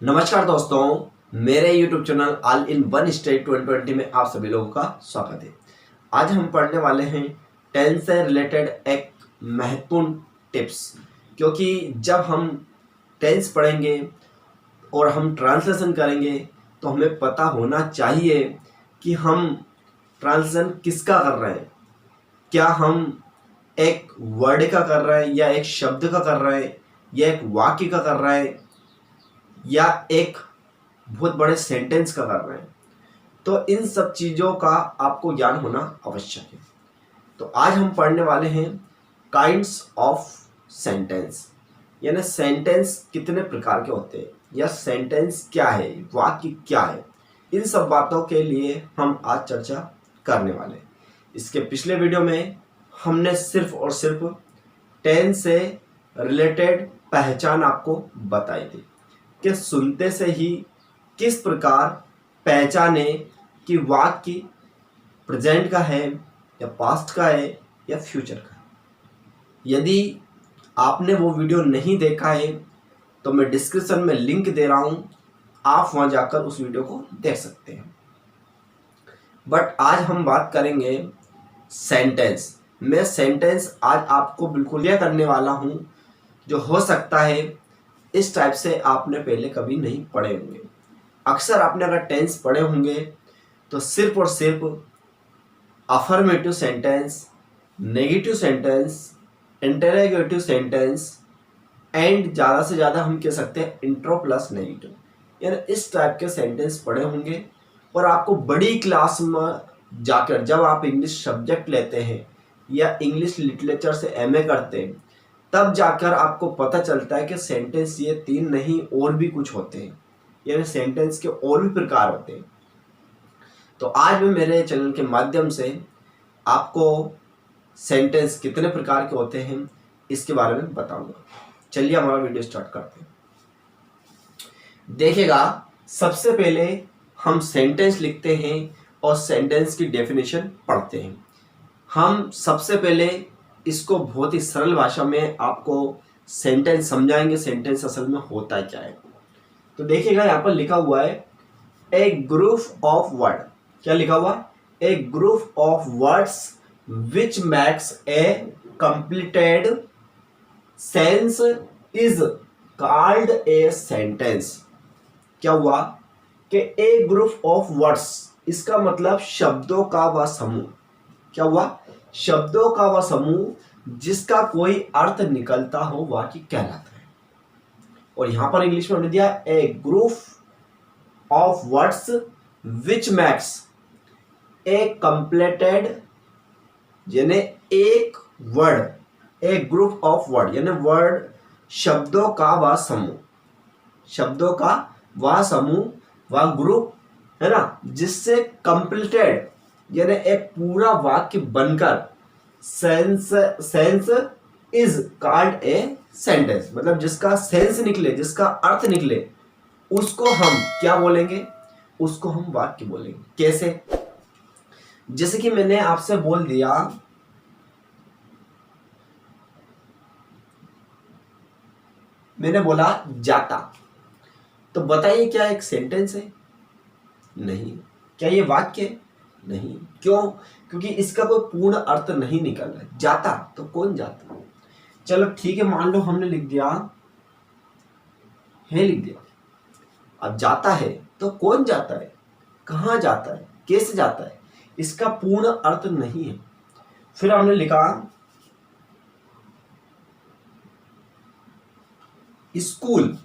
नमस्कार दोस्तों, मेरे YouTube channel all in one state 2020 में आप सभी लोगों का स्वागत है। आज हम पढ़ने वाले हैं टेंस से रिलेटेड एक महत्वपूर्ण टिप्स, क्योंकि जब हम टेंस पढ़ेंगे और हम ट्रांसलेशन करेंगे तो हमें पता होना चाहिए कि हम ट्रांसलेशन किसका कर रहे हैं। क्या हम एक वर्ड का कर रहे हैं, या एक शब्द का कर रहे हैं, या एक वाक्य का कर रहे हैं, या एक बहुत बड़े सेंटेंस का कर रहे हैं। तो इन सब चीज़ों का आपको ज्ञान होना आवश्यक है। तो आज हम पढ़ने वाले हैं काइंड्स ऑफ सेंटेंस, यानी सेंटेंस कितने प्रकार के होते हैं, या सेंटेंस क्या है, वाक्य क्या है। इन सब बातों के लिए हम आज चर्चा करने वाले हैं। इसके पिछले वीडियो में हमने सिर्फ और सिर्फ टेंस से रिलेटेड पहचान आपको बताई थी कि सुनते से ही किस प्रकार पहचाने कि वाक्य प्रेजेंट का है, या पास्ट का है, या फ्यूचर का है। यदि आपने वो वीडियो नहीं देखा है तो मैं डिस्क्रिप्शन में लिंक दे रहा हूँ, आप वहाँ जाकर उस वीडियो को देख सकते हैं। बट आज हम बात करेंगे सेंटेंस। मैं सेंटेंस आज आपको बिल्कुल यह करने वाला हूँ जो हो सकता है इस टाइप से आपने पहले कभी नहीं पढ़े होंगे। अक्सर आपने अगर टेंस पढ़े होंगे तो सिर्फ और सिर्फ affirmative sentence, negative sentence, interrogative sentence and ज़्यादा से ज़्यादा हम कह सकते हैं इंट्रो प्लस नेगेटिव, यानी इस टाइप के सेंटेंस पढ़े होंगे। और आपको बड़ी क्लास में जाकर जब आप इंग्लिश सब्जेक्ट लेते हैं या इंग्लिश लिटरेचर से एमए करते हैं, तब जाकर आपको पता चलता है कि सेंटेंस ये तीन नहीं और भी कुछ होते हैं, यानी सेंटेंस के और भी प्रकार होते हैं। तो आज मैं मेरे चैनल के माध्यम से आपको सेंटेंस कितने प्रकार के होते हैं इसके बारे में बताऊंगा। चलिए हमारा वीडियो स्टार्ट करते हैं। देखिएगा, सबसे पहले हम सेंटेंस लिखते हैं और सेंटेंस की डेफिनेशन पढ़ते हैं। हम सबसे पहले इसको बहुत ही सरल भाषा में आपको सेंटेंस समझाएंगे, सेंटेंस असल में होता क्या है। तो देखिएगा, यहाँ पर लिखा हुआ है ए ग्रुप ऑफ वर्ड। क्या लिखा हुआ? A group of words which makes a completed sense is called a sentence. क्या हुआ कि ए ग्रुप ऑफ वर्ड्स, इसका मतलब शब्दों का वह समूह। क्या हुआ? शब्दों का वह समूह जिसका कोई अर्थ निकलता हो वाक्य कहलाता है। और यहां पर इंग्लिश में हमने दिया a group of words which makes a completed, यानी एक word, a group of word यानी वर्ड, शब्दों का वह समूह, शब्दों का वह समूह, वह ग्रुप है ना, जिससे कंप्लीटेड यानी एक पूरा वाक्य बनकर sense is called a sentence, मतलब जिसका सेंस निकले, जिसका अर्थ निकले, उसको हम क्या बोलेंगे? उसको हम वाक्य बोलेंगे। कैसे? जैसे कि मैंने आपसे बोल दिया मैंने बोला जाता, तो बताइए क्या एक सेंटेंस है? नहीं। क्या ये वाक्य है? नहीं। क्यों? क्योंकि इसका कोई पूर्ण अर्थ नहीं निकल रहा है। जाता तो कौन जाता? चलो ठीक है, मान लो हमने लिख दिया है, लिख दिया। अब जाता है तो कौन जाता है, कहां जाता है, कैसे जाता है, इसका पूर्ण अर्थ नहीं है। फिर हमने लिखा स्कूल।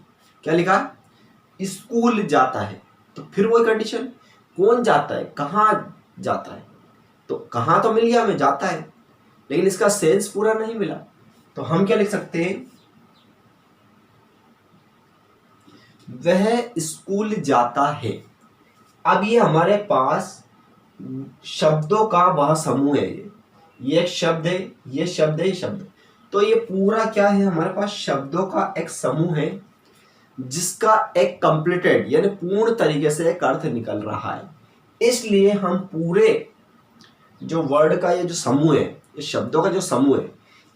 क्या लिखा? स्कूल जाता है, तो फिर वही कंडीशन, कौन जाता है, कहां जाता है। तो कहां तो मिल गया हमें, जाता है, लेकिन इसका सेंस पूरा नहीं मिला। तो हम क्या लिख सकते हैं? वह स्कूल जाता है। अब ये हमारे पास शब्दों का वह समूह है। ये एक शब्द है, ये शब्द है, ये शब्द। तो ये पूरा क्या है? हमारे पास शब्दों का एक समूह है जिसका एक कंप्लीटेड यानी पूर्ण तरीके से एक अर्थ निकल रहा है। इसलिए हम पूरे जो वर्ड का ये जो समूह है, ये शब्दों का जो समूह है,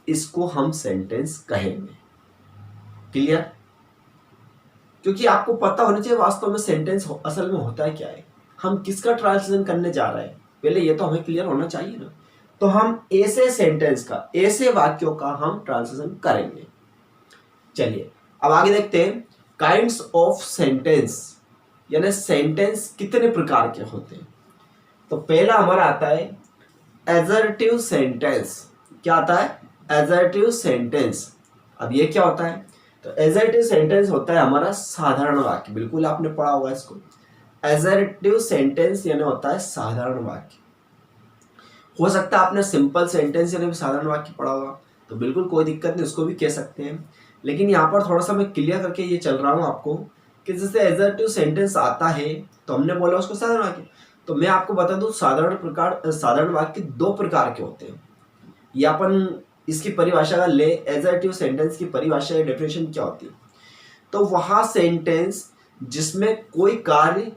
इसको हम सेंटेंस कहेंगे। क्लियर? क्योंकि आपको पता होना चाहिए वास्तव में सेंटेंस असल में होता है क्या है, हम किसका ट्रांसलेशन करने जा रहे हैं, पहले ये तो हमें क्लियर होना चाहिए ना। तो हम ऐसे सेंटेंस का, ऐसे वाक्यों का हम ट्रांसलेशन करेंगे। चलिए अब आगे देखते हैं काइंड्स ऑफ सेंटेंस, यानी सेंटेंस कितने प्रकार के होते हैं। तो पहला हमारा आता है एजर्टिव सेंटेंस। क्या आता है? Assertive sentence. अब ये क्या होता है? तो एजर्टिव सेंटेंस होता है हमारा साधारण वाक्य, बिल्कुल आपने पढ़ा होगा इसको। एजर्टिव सेंटेंस यानी होता है साधारण वाक्य। हो सकता है आपने सिंपल सेंटेंस यानी साधारण वाक्य पढ़ा होगा, तो बिल्कुल कोई दिक्कत नहीं, उसको भी कह सकते हैं। लेकिन यहाँ पर थोड़ा सा मैं क्लियर करके ये चल रहा हूँ आपको कि जैसे एजर्टिव सेंटेंस आता है तो हमने बोला उसको साधारण वाक्य। तो मैं आपको बता दूं साधारण वाक्य दो प्रकार के होते हैं। ये अपन इसकी परिभाषा का ले, एजर्टिव सेंटेंस की परिभाषा या डेफिनेशन क्या होती है। तो वह सेंटेंस जिसमें कोई कार्य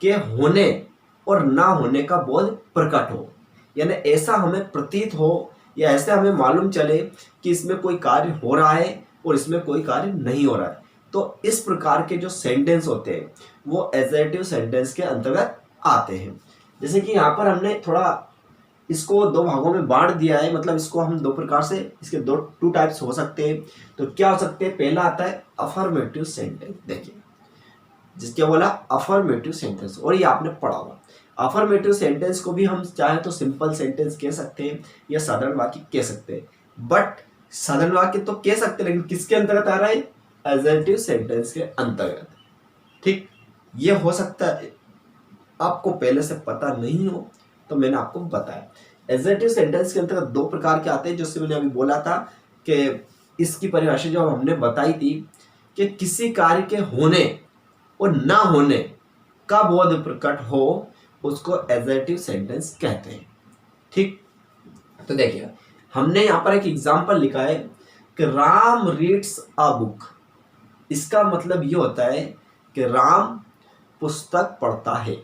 के होने और ना होने का बोध प्रकट हो, यानी ऐसा हमें प्रतीत हो या ऐसे हमें मालूम चले कि इसमें कोई कार्य हो रहा है और इसमें कोई कार्य नहीं हो रहा है, तो इस प्रकार के जो सेंटेंस होते हैं वो एजर्टिव सेंटेंस के अंतर्गत आते हैं। जैसे कि यहाँ पर हमने थोड़ा इसको दो भागों में बांट दिया है, मतलब इसको हम दो प्रकार से, इसके टू टाइप्स हो सकते हैं। तो क्या हो सकते हैं? पहला आता है अफर्मेटिव सेंटेंस। देखिए जिसके बोला अफर्मेटिव सेंटेंस, और ये आपने पढ़ा होगा। अफर्मेटिव सेंटेंस को भी हम चाहे तो सिंपल सेंटेंस कह सकते हैं या साधारण वाक्य कह सकते हैं, बट साधारण वाक्य तो कह सकते हैं, लेकिन किसके अंतर्गत आ रहा है? एजर्टिव सेंटेंस के अंतर्गत। ठीक, ये हो सकता है आपको पहले से पता नहीं हो, तो मैंने आपको बताया एजर्टिव सेंटेंस के अंतर्गत दो प्रकार के आते हैं, जिससे मैंने अभी बोला था कि इसकी परिभाषा जो हमने बताई थी कि किसी कार्य के होने और ना होने का बोध प्रकट हो, उसको एजर्टिव सेंटेंस कहते हैं। ठीक, तो देखिए हमने यहाँ पर एक एग्जाम्पल लिखा है कि राम रीड्स अ बुक। इसका मतलब ये होता है कि राम पुस्तक पढ़ता है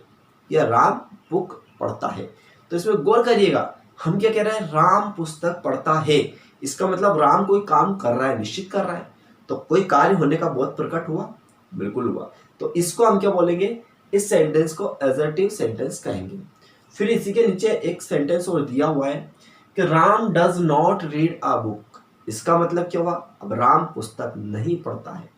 या राम बुक पढ़ता है। तो इसमें गौर करिएगा, हम क्या कह रहे हैं? राम पुस्तक पढ़ता है। इसका मतलब राम कोई काम कर रहा है, निश्चित कर रहा है, तो कोई कार्य होने का बोध प्रकट हुआ, बिल्कुल हुआ। तो इसको हम क्या बोलेंगे? इस सेंटेंस को एजर्टिव सेंटेंस कहेंगे। फिर इसी के नीचे एक सेंटेंस और दिया हुआ है कि Ram does not read a book. इसका मतलब क्या हुआ? अब राम पुस्तक नहीं पढ़ता है।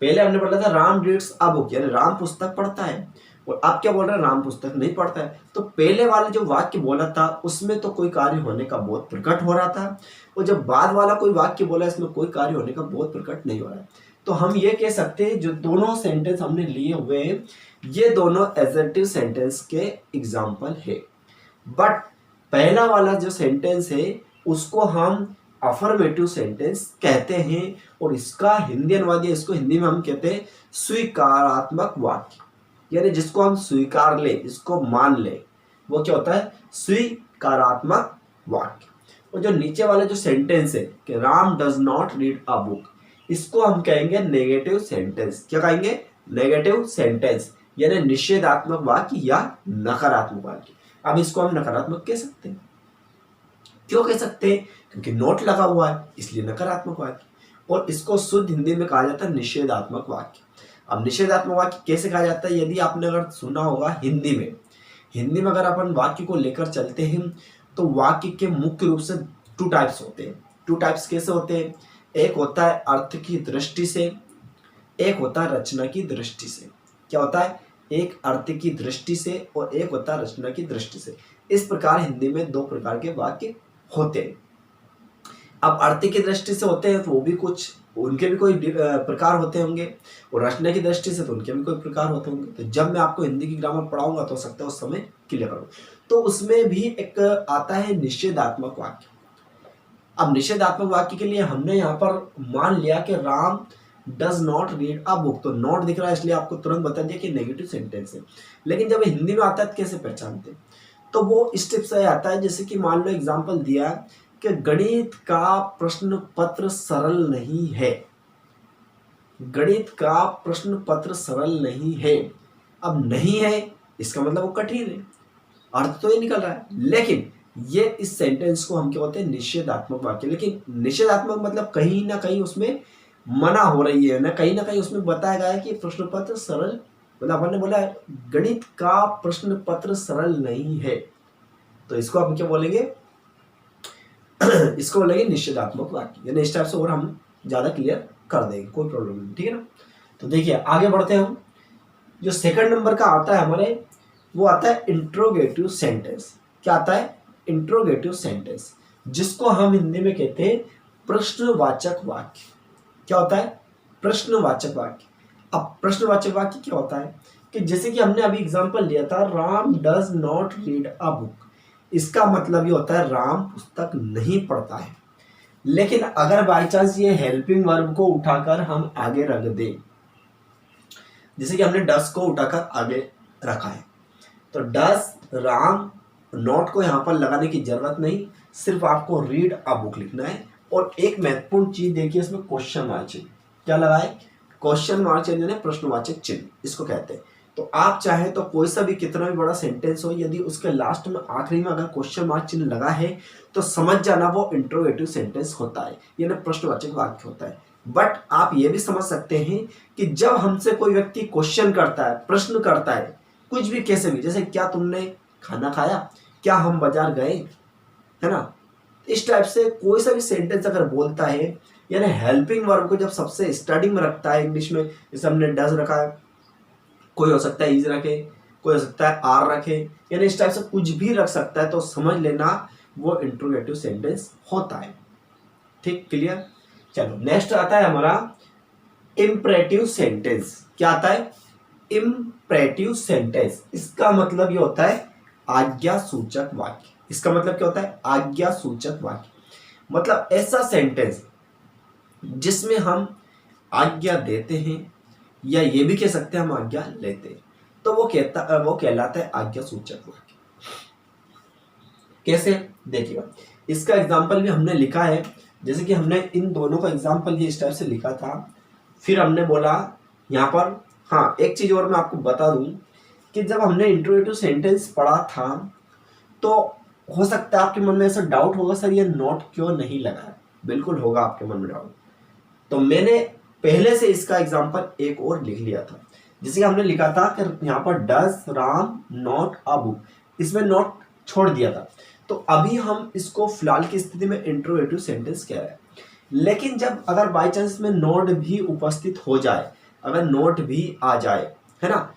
पहले हमने बोला था राम रीड्स अ बुक, यानी राम पुस्तक पढ़ता है, और अब क्या बोल रहे हैं? राम पुस्तक नहीं पढ़ता है। तो पहले वाले जो वाक्य बोला था उसमें तो कोई कार्य होने का बोध प्रकट हो रहा था, और जब बाद वाला कोई वाक्य बोला इसमें कोई कार्य होने का बोध प्रकट नहीं हो रहा है। तो हम ये कह सकते हैं जो दोनों सेंटेंस हमने लिए हुए हैं ये दोनों एजर्टिव सेंटेंस के एग्जाम्पल है। बट पहला वाला जो सेंटेंस है उसको हम अफर्मेटिव सेंटेंस कहते हैं, और इसका हिंदी अनुवाद, इसको हिंदी में हम कहते हैं स्वीकारात्मक वाक्य, यानी जिसको हम स्वीकार ले, इसको मान ले, वो क्या होता है? स्वीकारात्मक वाक्य। और जो नीचे वाला जो सेंटेंस है कि Ram does not read a book, इसको हम कहेंगे नेगेटिव सेंटेंस। क्या कहेंगे? नेगेटिव सेंटेंस, यानी निषेधात्मक वाक्य या नकारात्मक वाक्य। अब इसको हम नकारात्मक कह सकते हैं। क्यों कह सकते हैं? क्योंकि नोट लगा हुआ है, इसलिए नकारात्मक वाक्य। और इसको शुद्ध हिंदी में कहा जाता है निषेधात्मक वाक्य। अब निषेधात्मक वाक्य कैसे कहा जाता है? यदि आपने अगर सुना होगा हिंदी में अगर अपन वाक्य को लेकर चलते हैं तो वाक्य के मुख्य रूप से टू टाइप्स होते हैं। टू टाइप्स कैसे होते हैं? एक होता है अर्थ की दृष्टि से, एक होता है रचना की दृष्टि से। क्या होता है? एक अर्थ की दृष्टि से और एक होता है रचना की दृष्टि से। इस प्रकार हिंदी में दो प्रकार के वाक्य होते हैं। अब अर्थ की दृष्टि से होते हैं तो वो भी कुछ, उनके भी कोई प्रकार होते होंगे, और रचना की दृष्टि से तो उनके भी कोई प्रकार होते होंगे। तो जब मैं आपको हिंदी की ग्रामर पढ़ाऊंगा तो हो सकता है उस समय क्लियर करूँ। तो उसमें भी एक आता है निषेधात्मक वाक्य। अब निषेधात्मक वाक्य के लिए हमने यहाँ पर मान लिया कि Ram does not read a book, तो नॉट दिख रहा है इसलिए आपको तुरंत बता दिया कि नेगेटिव सेंटेंस है। लेकिन जब हिंदी में आता है तो कैसे पहचानते? तो वो इस टिप से आता है, जैसे कि मान लो एग्जाम्पल दिया कि गणित का प्रश्न पत्र सरल नहीं है। गणित का प्रश्न पत्र सरल नहीं है। अब नहीं है इसका मतलब वो कठिन है, अर्थ तो ये निकल रहा है। लेकिन ये इस सेंटेंस को हम क्या बोलते हैं? निषेधात्मक वाक्य। लेकिन निषेधात्मक मतलब कहीं ना कहीं उसमें मना हो रही है ना कहीं उसमें बताया गया है कि प्रश्न पत्र सरल, मतलब अपन ने बोला गणित का प्रश्न पत्र सरल नहीं है, तो इसको हम क्या बोलेंगे इसको बोलेंगे निषेधात्मक वाक्य, यानी इस टाइप से और हम ज्यादा क्लियर कर देंगे, कोई प्रॉब्लम नहीं, ठीक है ना। तो देखिए आगे बढ़ते हैं हम। जो सेकंड नंबर का आता है हमारे, वो आता है इंट्रोगेटिव सेंटेंस। क्या आता है? इंट्रोगेटिव सेंटेंस, जिसको हम हिंदी में कहते हैं प्रश्नवाचक वाक्य। क्या होता है? प्रश्नवाचक वाक्य। अब प्रश्नवाचक वाक्य क्या होता है कि जैसे कि हमने अभी एग्जांपल लिया था, Ram does not read a book. इसका मतलब ये होता है राम पुस्तक नहीं पढ़ता है। लेकिन अगर बाय चांस ये हेल्पिंग वर्ब को उठाकर हम आगे रख दें, जैसे कि हमने डस को उठाकर आगे रखा है, तो डस राम, नोट को यहां पर लगाने की जरूरत नहीं, सिर्फ आपको रीड अ बुक लिखना है। और एक महत्वपूर्ण चीज देखिए इसमें, क्वेश्चन मार्क चिन्ह। क्या लगा है? क्वेश्चन मार्क चिन्ह यानी प्रश्नवाचक चिन्ह इसको कहते हैं। तो आप चाहे तो कोई सा भी कितना भी बड़ा सेंटेंस हो, यदि उसके लास्ट में आखिरी में अगर क्वेश्चन मार्क चिन्ह लगा है तो समझ जाना वो इंट्रोगेटिव सेंटेंस होता है, यानी प्रश्नवाचक वाक्य होता है। बट आप ये भी समझ सकते हैं कि जब हमसे कोई व्यक्ति क्वेश्चन करता है, प्रश्न करता है, कुछ भी कैसे भी, जैसे क्या तुमने खाना खाया, क्या हम बाजार गए, है ना, इस टाइप से कोई सा भी सेंटेंस अगर बोलता है, यानी हेल्पिंग वर्ब को जब सबसे स्टार्टिंग में रखता है इंग्लिश में, जैसे हमने डज रखा है, कोई हो सकता है इज रखे, कोई हो सकता है आर रखे, यानी इस टाइप से कुछ भी रख सकता है, तो समझ लेना वो इंट्रोगेटिव सेंटेंस होता है। ठीक, क्लियर। चलो नेक्स्ट आता है हमारा इम्परेटिव सेंटेंस। क्या आता है? Imperative sentence. इसका मतलब ये होता है आज्ञा सूचक वाक्य। इसका मतलब क्या होता है? आज्ञा सूचक वाक्य, मतलब ऐसा सेंटेंस जिसमें हम आज्ञा देते हैं, या ये भी कह सकते हैं हम आज्ञा लेते हैं, तो वो कहलाता है आज्ञा सूचक वाक्य। कैसे? देखिएगा, इसका एग्जाम्पल भी हमने लिखा है, जैसे कि हमने इन दोनों का एग्जाम्पल ये इस टाइप से लिखा था। फिर हमने बोला यहाँ पर, हाँ एक चीज और मैं आपको बता दूं कि जब हमने इंट्रोगेटिव सेंटेंस पढ़ा था, तो हो सकता है आपके मन में ऐसा डाउट होगा, सर ये नोट क्यों नहीं लगा है। बिल्कुल होगा आपके मन में डाउट, तो मैंने पहले से इसका एग्जाम्पल एक और लिख लिया था। जैसे कि हमने लिखा था कि यहाँ पर does Ram not a book, इसमें नॉट छोड़ दिया था, तो अभी हम इसको फिलहाल की स्थिति में इंट्रोगेटिव सेंटेंस कह रहे हैं। लेकिन जब अगर बाई चांस में नोट भी उपस्थित हो जाए, अगर नोट भी आ जाए, है ना,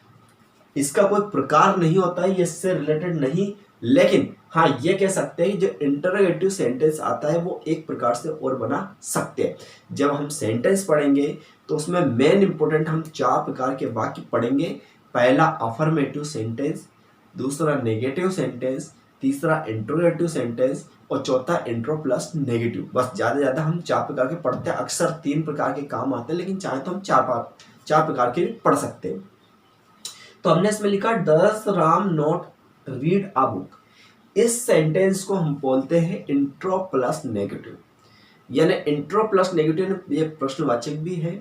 इसका कोई प्रकार नहीं होता है, ये इससे रिलेटेड नहीं, लेकिन हाँ ये कह सकते हैं जो इंटरोगेटिव सेंटेंस आता है वो एक प्रकार से और बना सकते हैं। जब हम सेंटेंस पढ़ेंगे तो उसमें मेन इंपोर्टेंट हम 4 प्रकार के वाक्य पढ़ेंगे। पहला अफर्मेटिव सेंटेंस, दूसरा नेगेटिव सेंटेंस, तीसरा इंट्रोगेटिव सेंटेंस, और चौथा इंट्रो प्लस नेगेटिव। बस ज्यादा हम 4 प्रकार के पढ़ते हैं। अक्सर 3 प्रकार के काम आते हैं, लेकिन चाहे तो हम 4 प्रकार के भी पढ़ सकते हैं। तो हमने इसमें लिखा does Ram not read a book. इस सेंटेंस को हम बोलते हैं इंट्रो प्लस नेगेटिव, यानी इंट्रो प्लस नेगेटिव ये प्रश्नवाचक भी है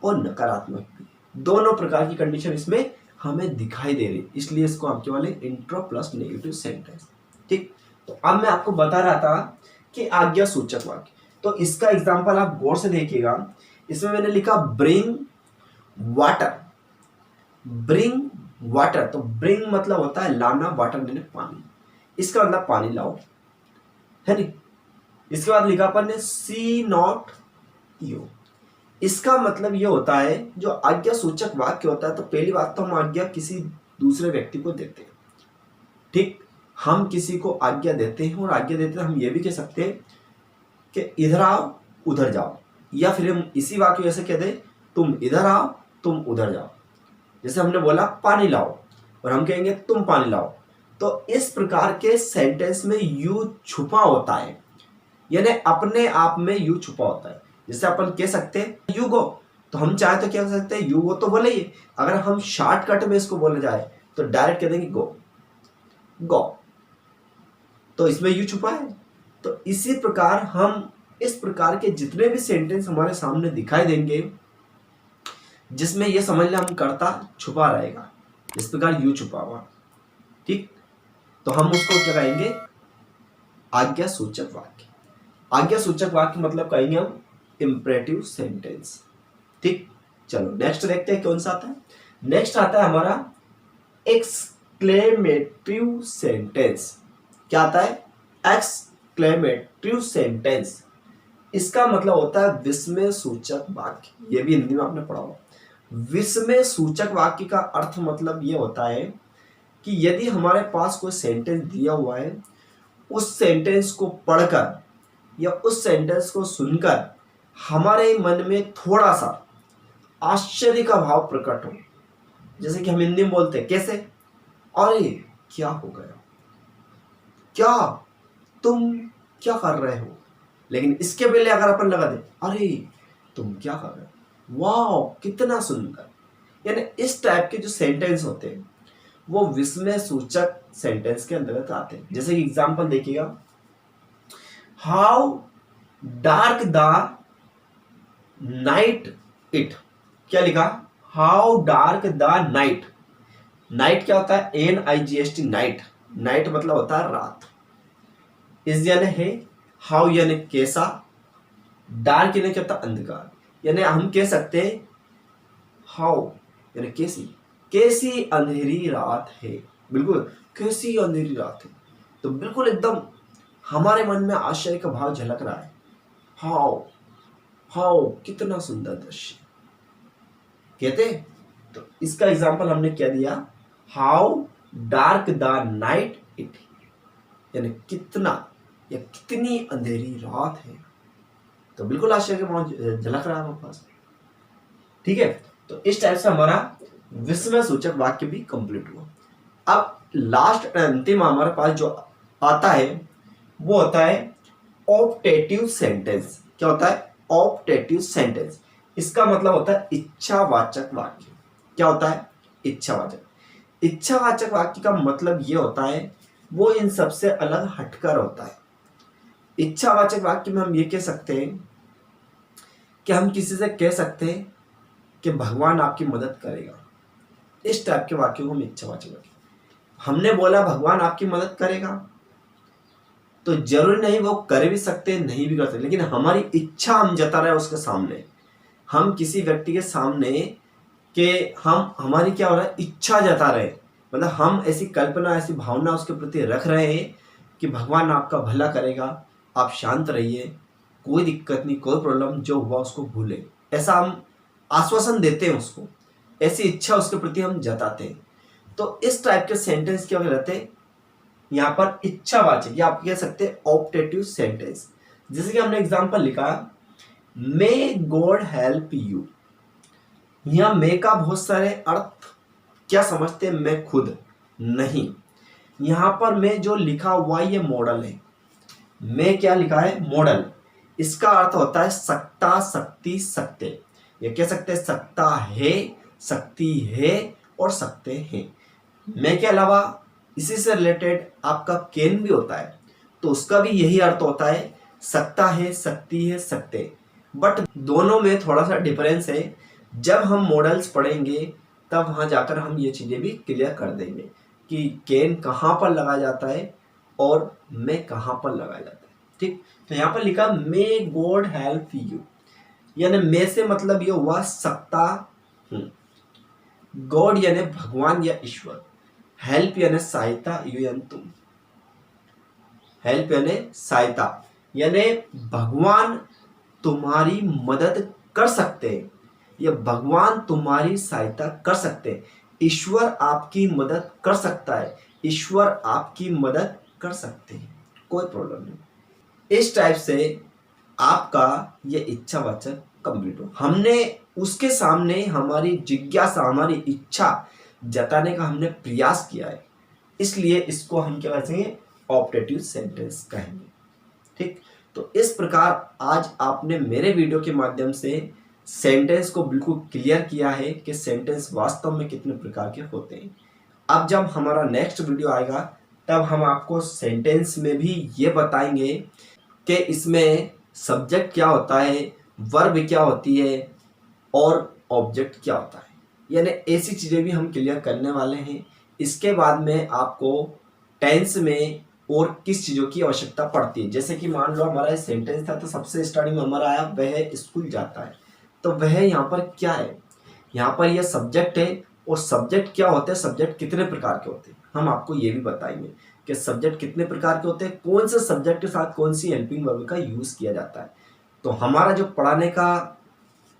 और नकारात्मक भी, दोनों प्रकार की कंडीशन इसमें हमें दिखाई दे रही, इसलिए इसको हम क्या बोले? Intro plus negative sentence. ठीक, तो अब मैं आपको बता रहा था कि आज्ञा सूचक वाक्य, तो इसका एग्जांपल आप गौर से देखिएगा। इसमें मैंने लिखा ब्रिंग वाटर, ब्रिंग वाटर, तो ब्रिंग मतलब होता है लाना, वाटर यानी पानी, इसका मतलब पानी लाओ, है नहीं। इसके बाद लिखा अपन ने सी नॉट यू, इसका मतलब ये होता है जो आज्ञा सूचक वाक्य होता है, तो पहली बात तो हम आज्ञा किसी दूसरे व्यक्ति को देते हैं। ठीक, हम किसी को आज्ञा देते हैं, और आज्ञा देते हैं हम ये भी कह सकते हैं कि इधर आओ उधर जाओ, या फिर हम इसी वाक्य में ऐसे कह दें तुम इधर आओ तुम उधर जाओ। जैसे हमने बोला पानी लाओ और हम कहेंगे तुम पानी लाओ, तो इस प्रकार के सेंटेंस में यू छुपा होता है, यानी अपने आप में यू छुपा होता है। जैसे अपन कह सकते हैं यू गो, तो हम चाहे तो क्या कर सकते हैं, यू गो तो बोले ही, अगर हम शॉर्टकट में इसको बोले जाए तो डायरेक्ट कह देंगे गो गो, तो इसमें यू छुपा है। तो इसी प्रकार हम इस प्रकार के जितने भी सेंटेंस हमारे सामने दिखाई देंगे जिसमें यह समझ लें हम कर्ता छुपा रहेगा, इस प्रकार यू छुपा हुआ, ठीक, तो हम उसको क्या कहेंगे? आज्ञा सूचक वाक्य। आज्ञा सूचक वाक्य मतलब कहेंगे हम इम्परेटिव सेंटेंस। ठीक, चलो नेक्स्ट देखते हैं कौन सा आता है। नेक्स्ट आता है हमारा एक्सक्लेमेटिव सेंटेंस। क्या आता है? Exclamative sentence. इसका मतलब होता है विस्मय सूचक वाक्य। ये भी हिंदी में आपने पढ़ा होगा। विस्मय सूचक वाक्य का अर्थ मतलब ये होता है कि यदि हमारे पास कोई सेंटेंस दिया हुआ है, उस सेंटेंस को पढ़कर या उस सेंटेंस को सुनकर हमारे मन में थोड़ा सा आश्चर्य का भाव प्रकट हो। जैसे कि हम हिंदी में बोलते हैं कैसे, अरे क्या हो गया, क्या तुम क्या कर रहे हो। लेकिन इसके पहले अगर अपन लगा दे, अरे तुम क्या कर रहे हो, वाह कितना सुंदर। यानी इस टाइप के जो सेंटेंस होते हैं वो विस्मय सूचक सेंटेंस के अंतर्गत आते हैं। जैसे कि एग्जांपल देखिएगा, how dark the night it. क्या लिखा? How dark the night. Night क्या होता है? NIGHT, night. नाइट मतलब होता है रात। इस यानी है, हाउ यानी कैसा, डार्क यानी क्या होता है? अंधकार। यानी हम कह सकते हैं हाउ यानी कैसी, कैसी अंधेरी रात है। बिल्कुल कैसी अंधेरी रात है, तो बिल्कुल एकदम हमारे मन में आश्चर्य का भाव झलक रहा है। हाउ, हाउ कितना सुंदर दृश्य कहते। तो इसका एग्जांपल हमने क्या दिया, how dark the night it, यानी कितना या कितनी अंधेरी रात है। तो बिल्कुल आश्चर्य का भाव झलक रहा है हमारे पास। ठीक है, तो इस टाइप से हमारा विस्मय सूचक वाक्य भी कंप्लीट हुआ। अब लास्ट अंतिम हमारे पास जो आता है वो होता है ऑप्टेटिव सेंटेंस। क्या होता है? Optative sentence. इसका मतलब होता है इच्छावाचक वाक्य। क्या होता है? इच्छावाचक। इच्छावाचक वाक्य का मतलब ये होता है वो इन सबसे अलग हटकर होता है। इच्छावाचक वाक्य में हम ये कह सकते हैं कि हम किसी से कह सकते हैं कि भगवान आपकी मदद करेगा। इस टाइप के वाक्यों को हम इच्छावाचक वाक्य। हमने बोला भगवान आपकी मदद करेगा, तो जरूरी नहीं वो कर भी सकते नहीं भी कर सकते, लेकिन हमारी इच्छा हम जता रहे उसके सामने। हम किसी व्यक्ति के सामने कि हम हमारी क्या हो रहा है, इच्छा जता रहे, मतलब हम ऐसी कल्पना ऐसी भावना उसके प्रति रख रहे हैं कि भगवान आपका भला करेगा, आप शांत रहिए, कोई दिक्कत नहीं, कोई प्रॉब्लम, जो हुआ उसको भूले, ऐसा हम आश्वासन देते हैं उसको, ऐसी इच्छा उसके प्रति हम जताते हैं। तो इस टाइप के सेंटेंस क्या रहते हैं यहाँ पर? इच्छावाचक, या आप कह सकते हैं ऑप्टेटिव सेंटेंस। जैसे कि हमने एग्जांपल लिखा, मे गॉड हेल्प यू। यहां मे का बहुत सारे अर्थ क्या समझते हैं, मैं खुद नहीं। यहां पर मैं जो लिखा हुआ ये मॉडल है। मैं क्या लिखा है? मॉडल। इसका अर्थ होता है सकता, शक्ति, सकते। ये कह सकते हैं सकता है, शक्ति है और सकते हैं। मैं के अलावा इसी से रिलेटेड आपका कैन भी होता है, तो उसका भी यही अर्थ होता है, सकता है, शक्ति है, सकते। बट दोनों में थोड़ा सा डिफरेंस है। जब हम मॉडल्स पढ़ेंगे तब वहां जाकर हम ये चीजें भी क्लियर कर देंगे कि कैन कहाँ पर लगाया जाता है और मैं कहाँ पर लगाया जाता है। ठीक, तो यहाँ पर लिखा मे गॉड हेल्प यू, यानी मे से मतलब ये हुआ सकता हूं, गॉड यानी भगवान या ईश्वर, हेल्प यानी सहायता, यू यानी तुम। हेल्प यानी सहायता, यानी भगवान तुम्हारी मदद कर सकते हैं या भगवान तुम्हारी सहायता कर सकते हैं। ईश्वर आपकी मदद कर सकता है, ईश्वर आपकी मदद कर सकते हैं, कोई प्रॉब्लम नहीं। इस टाइप से आपका ये इच्छावाचक कंप्लीट हो। हमने उसके सामने हमारी जिज्ञासा, हमारी इच्छा जताने का हमने प्रयास किया है, इसलिए इसको हम क्या कहेंगे? ऑप्टेटिव सेंटेंस कहेंगे। ठीक, तो इस प्रकार आज आपने मेरे वीडियो के माध्यम से सेंटेंस को बिल्कुल क्लियर किया है कि सेंटेंस वास्तव में कितने प्रकार के होते हैं। अब जब हमारा नेक्स्ट वीडियो आएगा तब हम आपको सेंटेंस में भी ये बताएंगे कि इसमें सब्जेक्ट क्या होता है, वर्ब क्या होती है और ऑब्जेक्ट क्या होता है, यानी ऐसी चीज़ें भी हम क्लियर करने वाले हैं। इसके बाद में आपको टेंस में और किस चीज़ों की आवश्यकता पड़ती है। जैसे कि मान लो हमारा सेंटेंस था, तो सबसे स्टार्टिंग में हमारा आया वह स्कूल जाता है। तो वह यहाँ पर क्या है, यहाँ पर यह सब्जेक्ट है। और सब्जेक्ट क्या होते हैं, सब्जेक्ट कितने प्रकार के होते हैं, हम आपको ये भी बताएंगे कि सब्जेक्ट कितने प्रकार के होते हैं, कौन से सब्जेक्ट के साथ कौन सी हेल्पिंग वर्ब का यूज किया जाता है। तो हमारा जो पढ़ाने का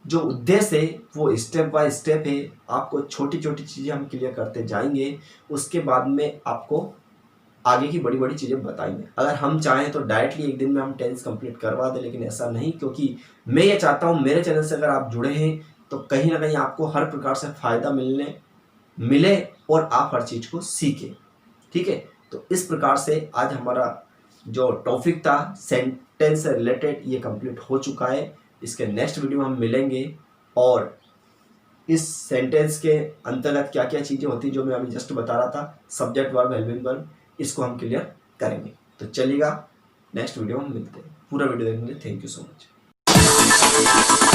जो उद्देश्य है वो स्टेप बाय स्टेप है। आपको छोटी छोटी चीज़ें हम क्लियर करते जाएंगे, उसके बाद में आपको आगे की बड़ी बड़ी चीज़ें बताएंगे। अगर हम चाहें तो डायरेक्टली एक दिन में हम टेंस कंप्लीट करवा दें, लेकिन ऐसा नहीं, क्योंकि मैं ये चाहता हूँ मेरे चैनल से अगर आप जुड़े हैं तो कहीं ना कहीं आपको हर प्रकार से फ़ायदा मिले और आप हर चीज़ को सीखें। ठीक है, तो इस प्रकार से आज हमारा जो टॉपिक था सेंटेंस से रिलेटेड ये कंप्लीट हो चुका है। इसके नेक्स्ट वीडियो में हम मिलेंगे और इस सेंटेंस के अंतर्गत क्या क्या चीज़ें होती जो मैं अभी जस्ट बता रहा था, सब्जेक्ट वर्ब हेल्पिंग वर्ब, इसको हम क्लियर करेंगे। तो चलिएगा नेक्स्ट वीडियो में मिलते हैं। पूरा वीडियो देखने के लिए थैंक यू सो मच।